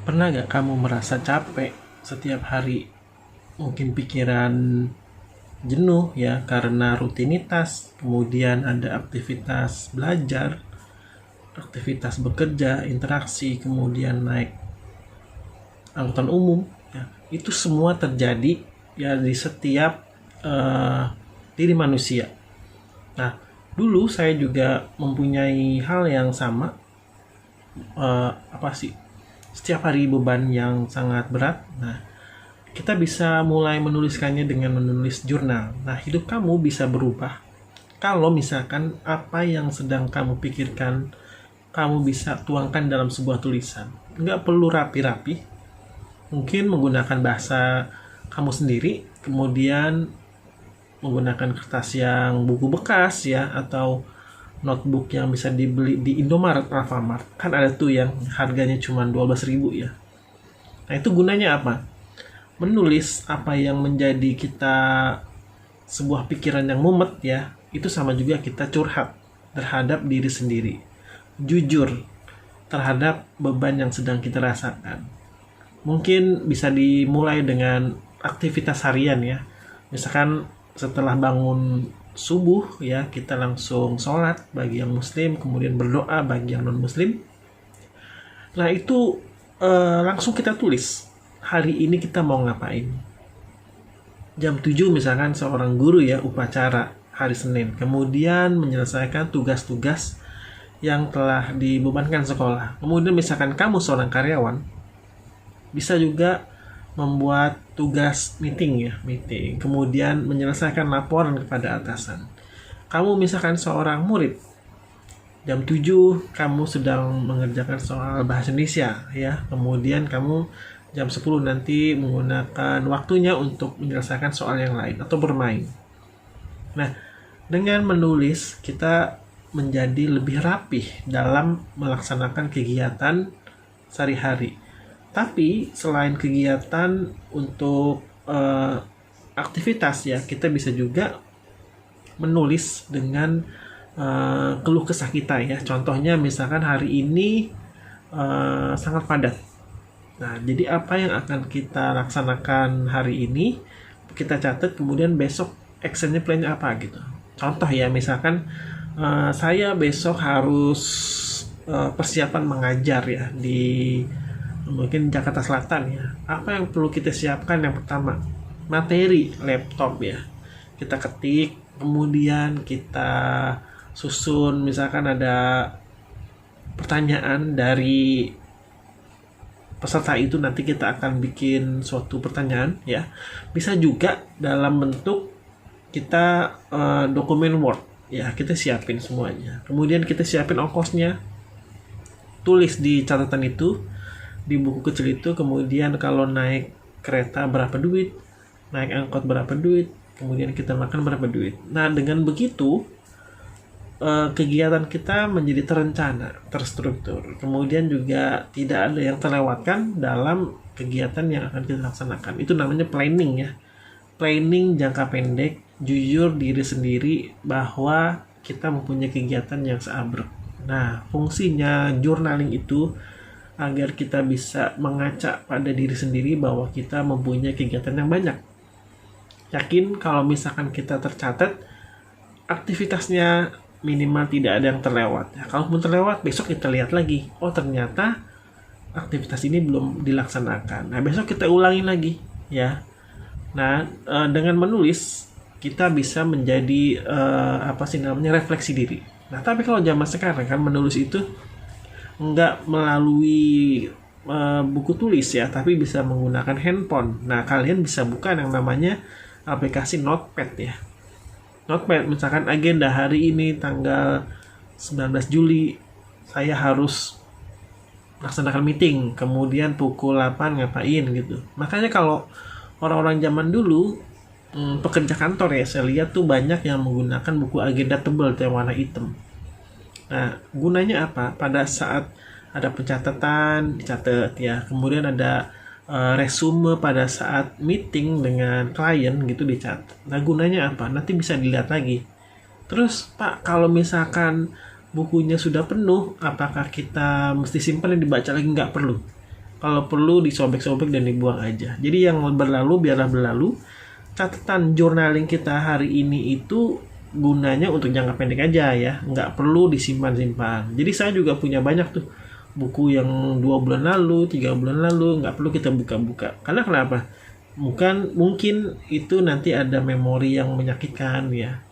Pernah gak kamu merasa capek setiap hari? Mungkin pikiran jenuh ya karena rutinitas, kemudian ada aktivitas belajar, aktivitas bekerja, interaksi, kemudian naik angkutan umum. Ya, itu semua terjadi ya di setiap eh, diri manusia. Nah, dulu saya juga mempunyai hal yang sama. Apa sih? Setiap hari beban yang sangat berat. Nah, kita bisa mulai menuliskannya dengan menulis jurnal. Nah, hidup kamu bisa berubah kalau misalkan apa yang sedang kamu pikirkan, kamu bisa tuangkan dalam sebuah tulisan. Nggak perlu rapi-rapi, mungkin menggunakan bahasa kamu sendiri, kemudian menggunakan kertas yang buku bekas ya, atau notebook yang bisa dibeli di Indomaret, Alfamart. Kan ada tuh yang harganya cuma 12.000 ya. Nah, itu gunanya apa? Menulis apa yang menjadi kita sebuah pikiran yang mumet ya, itu sama juga kita curhat terhadap diri sendiri, jujur terhadap beban yang sedang kita rasakan. Mungkin bisa dimulai dengan aktivitas harian ya, misalkan setelah bangun subuh ya, kita langsung sholat bagi yang muslim, kemudian berdoa bagi yang non muslim. Nah, itu langsung kita tulis hari ini kita mau ngapain. Jam 7 misalkan seorang guru ya upacara hari Senin, kemudian menyelesaikan tugas-tugas yang telah dibebankan sekolah. Kemudian misalkan kamu seorang karyawan, bisa juga membuat tugas meeting, kemudian menyelesaikan laporan kepada atasan. Kamu misalkan seorang murid, jam 7 kamu sedang mengerjakan soal bahasa Indonesia ya, kemudian kamu jam 10 nanti menggunakan waktunya untuk menyelesaikan soal yang lain atau bermain. Nah, dengan menulis kita menjadi lebih rapih dalam melaksanakan kegiatan sehari-hari. Tapi selain kegiatan untuk aktivitas ya, kita bisa juga menulis dengan keluh kesah kita ya. Contohnya misalkan hari ini sangat padat. Nah, jadi apa yang akan kita laksanakan hari ini, kita catat, kemudian besok actionnya plan-nya apa gitu. Contoh ya, misalkan saya besok harus persiapan mengajar ya di mungkin Jakarta Selatan ya. Apa yang perlu kita siapkan? Yang pertama, materi laptop ya. Kita ketik, kemudian kita susun, misalkan ada pertanyaan dari peserta itu, nanti kita akan bikin suatu pertanyaan ya. Bisa juga dalam bentuk kita dokumen Word ya, kita siapin semuanya. Kemudian kita siapin ongkosnya, tulis di catatan itu, di buku kecil itu. Kemudian kalau naik kereta berapa duit, naik angkot berapa duit, kemudian kita makan berapa duit. Nah, dengan begitu kegiatan kita menjadi terencana, terstruktur. Kemudian juga tidak ada yang terlewatkan dalam kegiatan yang akan kita laksanakan. Itu namanya planning ya. Planning jangka pendek, jujur diri sendiri bahwa kita mempunyai kegiatan yang seabrek. Nah, fungsinya journaling itu agar kita bisa mengaca pada diri sendiri bahwa kita mempunyai kegiatan yang banyak. Yakin kalau misalkan kita tercatat, aktivitasnya minimal tidak ada yang terlewat. Ya, kalaupun terlewat, besok kita lihat lagi. Oh, ternyata aktivitas ini belum dilaksanakan. Nah, besok kita ulangi lagi, ya. Nah, dengan menulis kita bisa menjadi refleksi diri. Nah, tapi kalau zaman sekarang kan menulis itu nggak melalui buku tulis ya, tapi bisa menggunakan handphone. Nah, kalian bisa buka yang namanya aplikasi Notepad ya. Notepad, misalkan agenda hari ini tanggal 19 Juli saya harus laksanakan meeting, kemudian pukul 8 ngapain gitu. Makanya kalau orang-orang zaman dulu pekerja kantor ya, saya lihat tuh banyak yang menggunakan buku agenda tebal yang warna hitam. Nah, gunanya apa? Pada saat ada pencatatan, dicatat ya. Kemudian ada resume pada saat meeting dengan klien gitu, dicatat. Nah, gunanya apa? Nanti bisa dilihat lagi. Terus, Pak, kalau misalkan bukunya sudah penuh, apakah kita mesti simpan dan dibaca lagi? Nggak perlu. Kalau perlu disobek-sobek dan dibuang aja. Jadi yang berlalu biarlah berlalu. Catatan journaling kita hari ini itu gunanya untuk jangka pendek aja ya, nggak perlu disimpan-simpan. Jadi saya juga punya banyak tuh buku yang 2 bulan lalu, 3 bulan lalu, nggak perlu kita buka-buka. Karena kenapa? Mungkin itu nanti ada memori yang menyakitkan ya.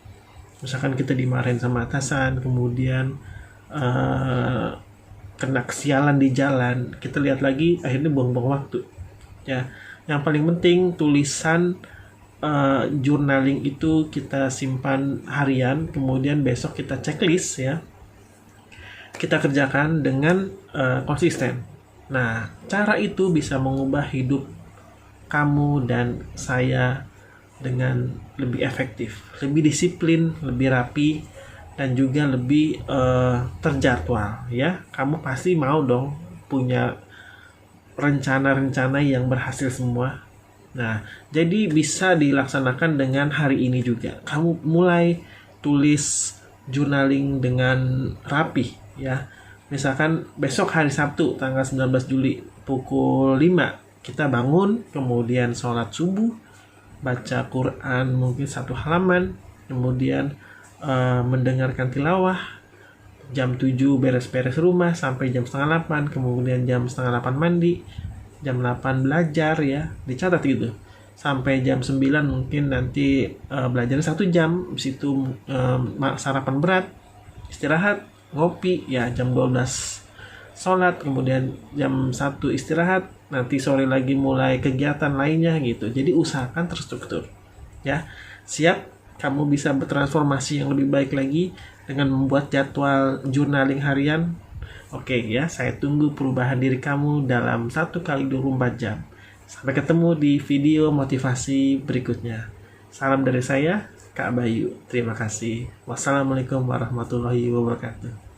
Misalkan kita dimarahin sama atasan, kemudian kena kesialan di jalan, kita lihat lagi, akhirnya buang-buang waktu. Ya, yang paling penting tulisan journaling itu kita simpan harian, kemudian besok kita checklist ya. Kita kerjakan dengan konsisten. Nah, cara itu bisa mengubah hidup kamu dan saya dengan lebih efektif, lebih disiplin, lebih rapi, dan juga lebih terjadwal ya. Kamu pasti mau dong punya rencana-rencana yang berhasil semua. Nah, jadi bisa dilaksanakan dengan hari ini juga. Kamu mulai tulis journaling dengan rapi ya. Misalkan besok hari Sabtu tanggal 19 Juli pukul 5 kita bangun, kemudian sholat subuh, baca Quran mungkin 1 halaman, kemudian mendengarkan tilawah, jam 7 beres-beres rumah sampai jam setengah 8, kemudian jam setengah 8 mandi, jam 8 belajar ya, dicatat gitu. Sampai jam 9 mungkin nanti belajar 1 jam, habis itu sarapan berat, istirahat, ngopi ya, jam 12 sholat, kemudian jam 1 istirahat, nanti sore lagi mulai kegiatan lainnya gitu. Jadi usahakan terstruktur ya. Siap kamu bisa bertransformasi yang lebih baik lagi dengan membuat jadwal journaling harian. Oke ya, saya tunggu perubahan diri kamu dalam 1x24 jam. Sampai ketemu di video motivasi berikutnya. Salam dari saya, Kak Bayu. Terima kasih. Wassalamualaikum warahmatullahi wabarakatuh.